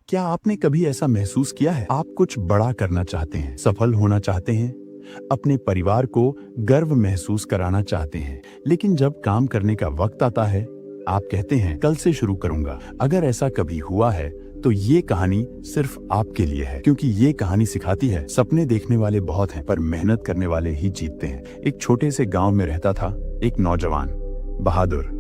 क्या आपने कभी ऐसा महसूस किया है? आप कुछ बड़ा करना चाहते हैं, सफल होना चाहते हैं, अपने परिवार को गर्व महसूस कराना चाहते हैं, लेकिन जब काम करने का वक्त आता है, आप कहते हैं कल से शुरू करूंगा। अगर ऐसा कभी हुआ है तो ये कहानी सिर्फ आपके लिए है, क्योंकि ये कहानी सिखाती है सपने देखने वाले बहुत हैं पर मेहनत करने वाले ही जीतते हैं। एक छोटे से गांव में रहता था एक नौजवान, बहादुर।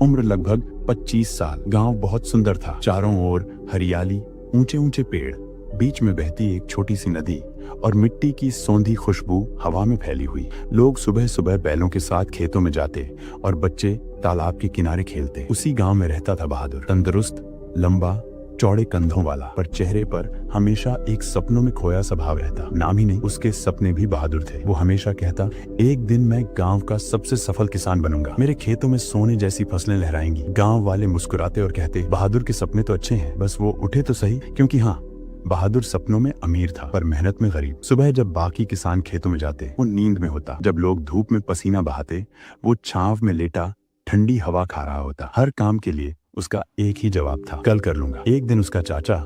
उम्र लगभग 25 साल। गांव बहुत सुंदर था, चारों ओर हरियाली, ऊंचे ऊंचे पेड़, बीच में बहती एक छोटी सी नदी और मिट्टी की सौंधी खुशबू हवा में फैली हुई। लोग सुबह सुबह बैलों के साथ खेतों में जाते और बच्चे तालाब के किनारे खेलते। उसी गांव में रहता था बहादुर, तंदुरुस्त, लंबा, चौड़े कंधों वाला, पर चेहरे पर हमेशा एक सपनों में खोया स्वभाव रहता। नाम ही नहीं, उसके सपने भी बहादुर थे। वो हमेशा कहता, एक दिन मैं गांव का सबसे सफल किसान बनूंगा, मेरे खेतों में सोने जैसी फसलें लहराएंगी। गांव वाले मुस्कुराते और कहते, बहादुर के सपने तो अच्छे हैं, बस वो उठे तो सही। क्योंकि हाँ, बहादुर सपनों में अमीर था पर मेहनत में गरीब। सुबह जब बाकी किसान खेतों में जाते, वो नींद में होता। जब लोग धूप में पसीना बहाते, वो छांव में लेटा ठंडी हवा खा रहा होता। हर काम के लिए उसका एक ही जवाब था, कल कर लूंगा। एक दिन उसका चाचा,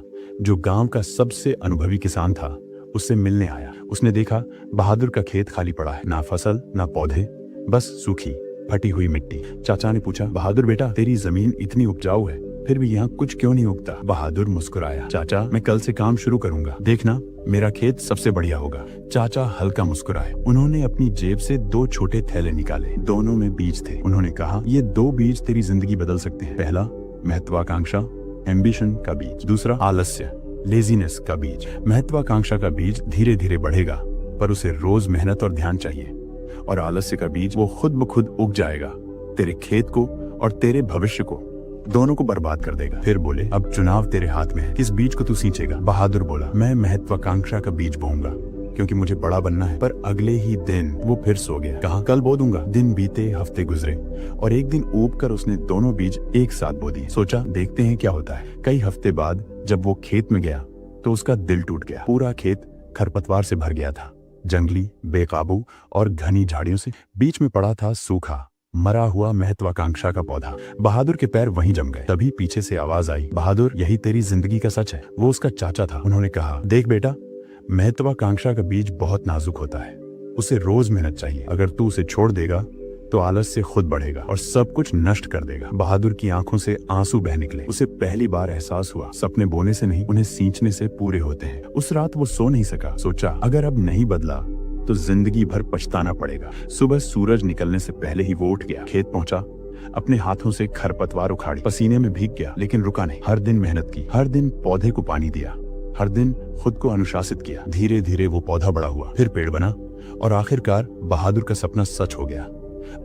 जो गांव का सबसे अनुभवी किसान था, उससे मिलने आया। उसने देखा बहादुर का खेत खाली पड़ा है, ना फसल ना पौधे, बस सूखी फटी हुई मिट्टी। चाचा ने पूछा, बहादुर बेटा, तेरी जमीन इतनी उपजाऊ है, फिर भी यहाँ कुछ क्यों नहीं उगता? बहादुर मुस्कुराया, चाचा मैं कल से काम शुरू करूंगा, देखना मेरा खेत सबसे बढ़िया होगा। चाचा हल्का मुस्कुराए। उन्होंने अपनी जेब से 2 छोटे थैले निकाले, दोनों में बीज थे। उन्होंने कहा, ये 2 बीज तेरी जिंदगी बदल सकते हैं। पहला महत्वाकांक्षा, एम्बिशन का बीज। दूसरा आलस्य, लेजीनेस का बीज। महत्वाकांक्षा का बीज धीरे धीरे बढ़ेगा, पर उसे रोज मेहनत और ध्यान चाहिए। और आलस्य का बीज, वो खुद ब खुद उग जाएगा, तेरे खेत को और तेरे भविष्य को, दोनों को बर्बाद कर देगा। फिर बोले, अब चुनाव तेरे हाथ में है, किस बीज को तू सींचेगा? बहादुर बोला, मैं महत्वाकांक्षा का बीज बोऊंगा, क्योंकि मुझे बड़ा बनना है। पर अगले ही दिन वो फिर सो गया। कहा, कल बो दूंगा। दिन बीते, हफ्ते गुजरे और एक दिन ऊब कर उसने दोनों बीज एक साथ बो दिए। सोचा, देखते हैं क्या होता है। कई हफ्ते बाद जब वो खेत में गया तो उसका दिल टूट गया। पूरा खेत खरपतवार से भर गया था, जंगली, बेकाबू और घनी झाड़ियों से। बीच में पड़ा था सूखा, मरा हुआ महत्वाकांक्षा का पौधा। बहादुर के पैर वहीं जम गए। तभी पीछे से आवाज आई, बहादुर, यही तेरी जिंदगी का सच है। वो उसका चाचा था। उन्होंने कहा, देख बेटा, महत्वाकांक्षा का बीज बहुत नाजुक होता है, उसे रोज मेहनत चाहिए। अगर तू उसे छोड़ देगा तो आलस से खुद बढ़ेगा और सब कुछ नष्ट कर देगा। बहादुर की आंखों से आंसू बह निकले। उसे पहली बार एहसास हुआ, सपने बोने से नहीं, उन्हें सींचने से पूरे होते हैं। उस रात वो सो नहीं सका। सोचा, अगर अब नहीं बदला तो जिंदगी भर पछताना पड़ेगा। सुबह सूरज निकलने से पहले ही वो उठ गया, खेत पहुंचा, अपने हाथों से खरपतवार उखाड़ी, पसीने में भीग गया, लेकिन रुका नहीं। हर दिन मेहनत की, हर दिन पौधे को पानी दिया, हर दिन खुद को अनुशासित किया। धीरे धीरे वो पौधा बड़ा हुआ, फिर पेड़ बना और आखिरकार बहादुर का सपना सच हो गया।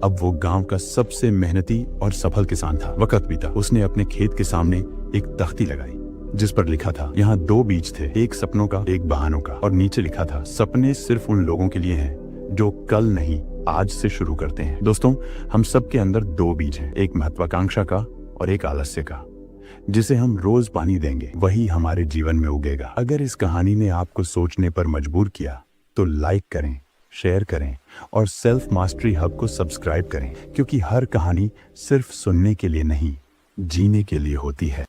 अब वो गांव का सबसे मेहनती और सफल किसान था। वक्त बीता, उसने अपने खेत के सामने एक तख्ती लगाई जिस पर लिखा था, यहाँ 2 बीज थे, एक सपनों का, एक बहानों का। और नीचे लिखा था, सपने सिर्फ उन लोगों के लिए हैं जो कल नहीं आज से शुरू करते हैं। दोस्तों, हम सब के अंदर 2 बीज हैं, एक महत्वाकांक्षा का और एक आलस्य का। जिसे हम रोज पानी देंगे वही हमारे जीवन में उगेगा। अगर इस कहानी ने आपको सोचने पर मजबूर किया तो लाइक करें, शेयर करें और सेल्फ मास्टरी हब को सब्सक्राइब करें, क्योंकि हर कहानी सिर्फ सुनने के लिए नहीं, जीने के लिए होती है।